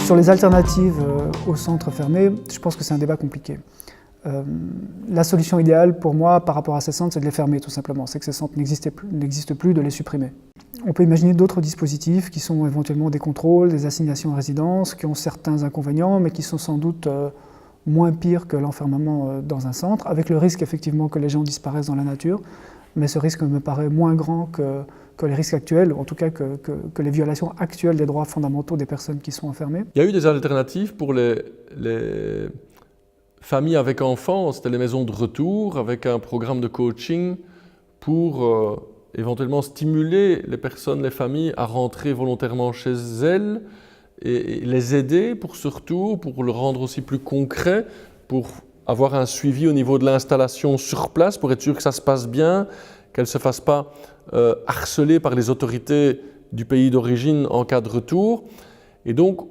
Sur les alternatives aux centres fermés, je pense que c'est un débat compliqué. La solution idéale pour moi par rapport à ces centres, c'est de les fermer tout simplement. C'est que ces centres n'existent plus, de les supprimer. On peut imaginer d'autres dispositifs qui sont éventuellement des contrôles, des assignations à résidence, qui ont certains inconvénients, mais qui sont sans doute moins pires que l'enfermement dans un centre, avec le risque effectivement que les gens disparaissent dans la nature. Mais ce risque me paraît moins grand que les risques actuels, ou en tout cas que les violations actuelles des droits fondamentaux des personnes qui sont enfermées. Il y a eu des alternatives pour les familles avec enfants, c'était les maisons de retour, avec un programme de coaching pour éventuellement stimuler les personnes, les familles à rentrer volontairement chez elles et les aider pour ce retour, pour le rendre aussi plus concret, pour avoir un suivi au niveau de l'installation sur place, pour être sûr que ça se passe bien, qu'elles ne se fassent pas harceler par les autorités du pays d'origine en cas de retour. Et donc,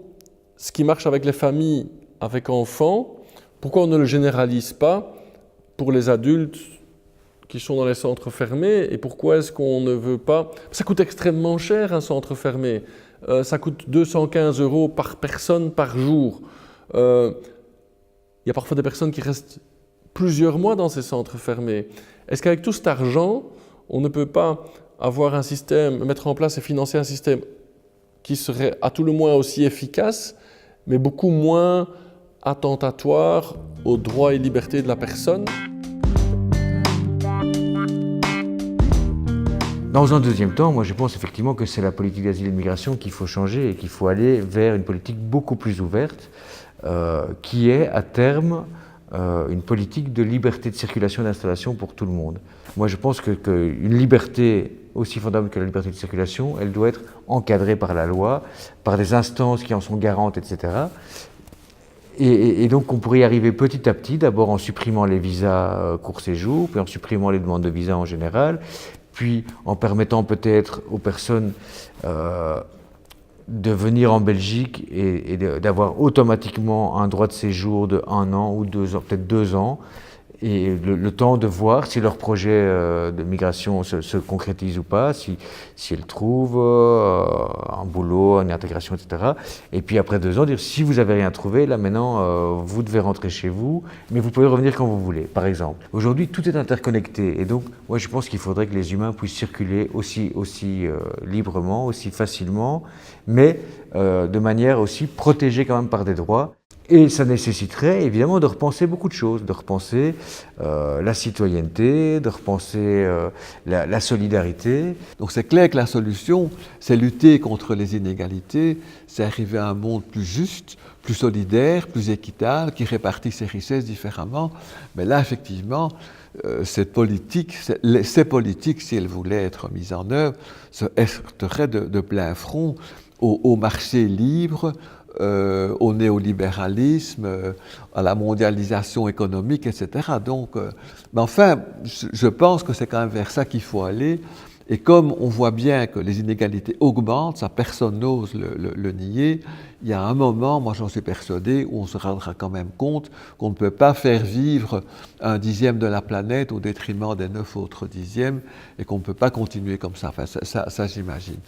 ce qui marche avec les familles avec enfants, pourquoi on ne le généralise pas pour les adultes qui sont dans les centres fermés et pourquoi est-ce qu'on ne veut pas... Ça coûte extrêmement cher un centre fermé, ça coûte 215 € par personne par jour. Il y a parfois des personnes qui restent plusieurs mois dans ces centres fermés. Est-ce qu'avec tout cet argent, on ne peut pas avoir un système, mettre en place et financer un système qui serait à tout le moins aussi efficace, mais beaucoup moins attentatoire aux droits et libertés de la personne? Dans un deuxième temps, moi je pense effectivement que c'est la politique d'asile et de migration qu'il faut changer et qu'il faut aller vers une politique beaucoup plus ouverte, qui est à terme une politique de liberté de circulation et d'installation pour tout le monde. Moi je pense qu'une liberté aussi fondamentale que la liberté de circulation, elle doit être encadrée par la loi, par des instances qui en sont garantes, etc. Et donc on pourrait y arriver petit à petit, d'abord en supprimant les visas court séjour, puis en supprimant les demandes de visa en général, puis en permettant peut-être aux personnes de venir en Belgique et d'avoir automatiquement un droit de séjour de 1 an ou 2 ans, peut-être 2 ans, et le temps de voir si leur projet de migration se concrétise ou pas, si elles trouvent un boulot, une intégration, etc. Et puis après 2 ans, dire si vous n'avez rien trouvé, là maintenant vous devez rentrer chez vous, mais vous pouvez revenir quand vous voulez, par exemple. Aujourd'hui, tout est interconnecté et donc moi je pense qu'il faudrait que les humains puissent circuler aussi librement, aussi facilement, mais de manière aussi protégée quand même par des droits. Et ça nécessiterait évidemment de repenser beaucoup de choses, de repenser la citoyenneté, de repenser la solidarité. Donc c'est clair que la solution, c'est lutter contre les inégalités, c'est arriver à un monde plus juste, plus solidaire, plus équitable, qui répartit ses richesses différemment. Mais là, effectivement, ces politiques, si elles voulaient être mises en œuvre, se heurteraient de plein front au marché libre, au néolibéralisme, à la mondialisation économique, etc. Donc, mais enfin, je pense que c'est quand même vers ça qu'il faut aller. Et comme on voit bien que les inégalités augmentent, ça personne n'ose le nier, il y a un moment, moi j'en suis persuadé, où on se rendra quand même compte qu'on ne peut pas faire vivre 1/10 de la planète au détriment des 9 autres dixièmes et qu'on ne peut pas continuer comme ça. Enfin, ça j'imagine.